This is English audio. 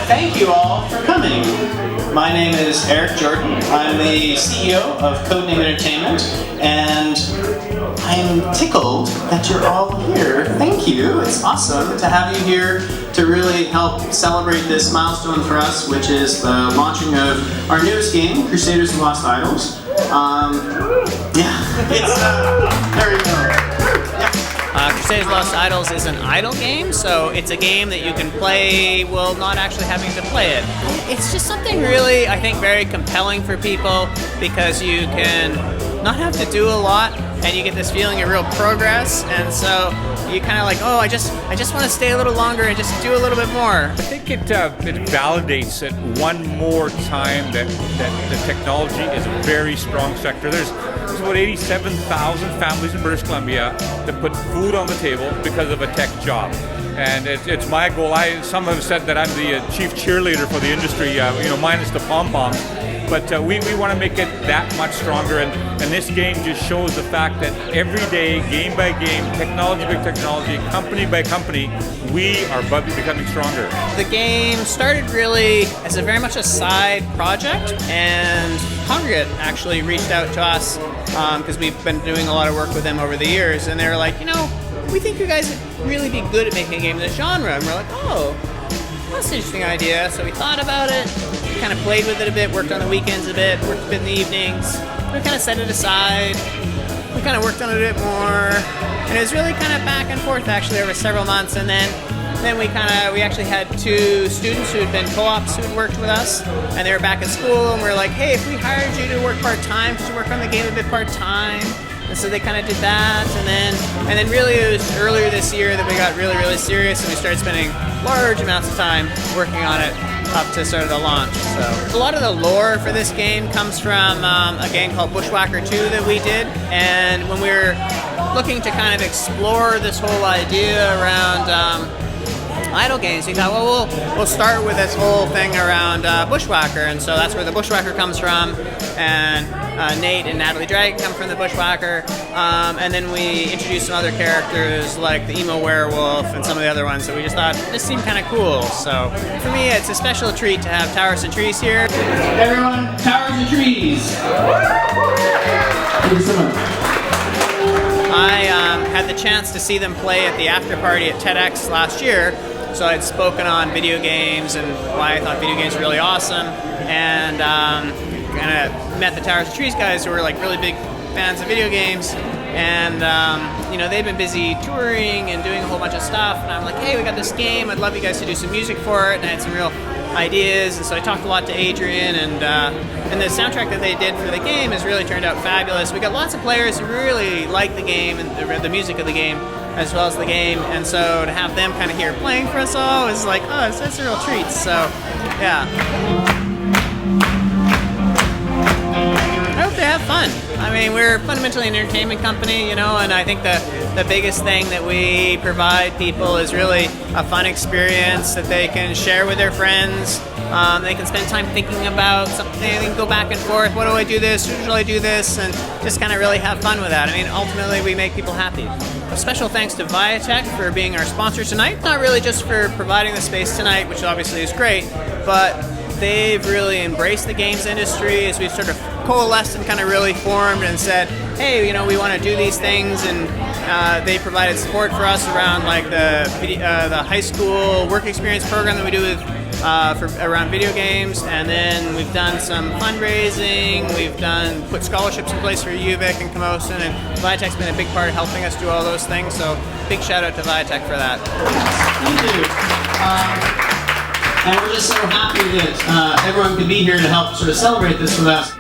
thank you all for coming. My name is Eric Jordan. I'm the CEO of Codename Entertainment, and I'm tickled that you're all here. Thank you. It's awesome to have you here to really help celebrate this milestone for us, which is the launching of our newest game, Crusaders and Lost Idols. There we go. Crusaders Lost Idols is an idle game, so it's a game that you can play while not actually having to play it. It's just something really, I think, very compelling for people because you can not have to do a lot and you get this feeling of real progress, and so you kind of like, oh, I just want to stay a little longer and just do a little bit more. I think it validates it one more time that the technology is a very strong sector. There's about 87,000 families in British Columbia that put food on the table because of a tech job. And it's my goal. Some have said that I'm the chief cheerleader for the industry, minus the pom-poms. But we want to make it that much stronger, and this game just shows the fact that every day, game by game, technology by technology, company by company, we are becoming stronger. The game started really as very much a side project, and Congregate actually reached out to us because we've been doing a lot of work with them over the years, and they were like, we think you guys would really be good at making a game in this genre. And we're like, oh, that's an interesting idea. So we thought about it, kind of played with it a bit, worked on the weekends a bit, worked a bit in the evenings. We kind of set it aside. We kind of worked on it a bit more. And it was really kind of back and forth actually over several months. And then we actually had two students who had been co-ops who had worked with us, and they were back at school, and we were like, hey, if we hired you to work part-time, could you work on the game a bit part-time? And so they kind of did that, and then really it was earlier this year that we got really, really serious, and we started spending large amounts of time working on it up to sort of the launch. So a lot of the lore for this game comes from a game called Bushwhacker 2 that we did, and when we were looking to kind of explore this whole idea around idle games, we thought, well, we'll start with this whole thing around Bushwhacker, and so that's where the Bushwhacker comes from, and Nate and Natalie Dragon come from the Bushwhacker, and then we introduced some other characters like the Emo Werewolf and some of the other ones that we just thought this seemed kind of cool. So for me, it's a special treat to have Towers and Trees here. Everyone, Towers and Trees! Thank you so much. I had the chance to see them play at the after party at TEDx last year, so I'd spoken on video games and why I thought video games were really awesome, and kind of met the Towers and Trees guys who were like really big fans of video games, and they've been busy touring and doing a whole bunch of stuff, and I'm like, hey, we got this game, I'd love you guys to do some music for it, and I had some real ideas, and so I talked a lot to Adrian, and the soundtrack that they did for the game has really turned out fabulous. We got lots of players who really like the game and the music of the game as well as the game, and so to have them kind of here playing for us all is like, oh, it's a real treat. So yeah, I hope they have fun. I mean, we're fundamentally an entertainment company, and I think the biggest thing that we provide people is really a fun experience that they can share with their friends. They can spend time thinking about something, they can go back and forth, what do I do this, should I do this, and just kind of really have fun with that. I mean, ultimately we make people happy. A special thanks to VIATEC for being our sponsor tonight, not really just for providing the space tonight, which obviously is great, but they've really embraced the games industry as we've sort of coalesced and kind of really formed and said, hey, we want to do these things, and they provided support for us around like the high school work experience program that we do with around video games, and then we've done some fundraising, we've put scholarships in place for UVic and Camosun, and VIATEC's been a big part of helping us do all those things, so big shout out to VIATEC for that. Thank you. And we're just so happy that everyone could be here to help sort of celebrate this with us.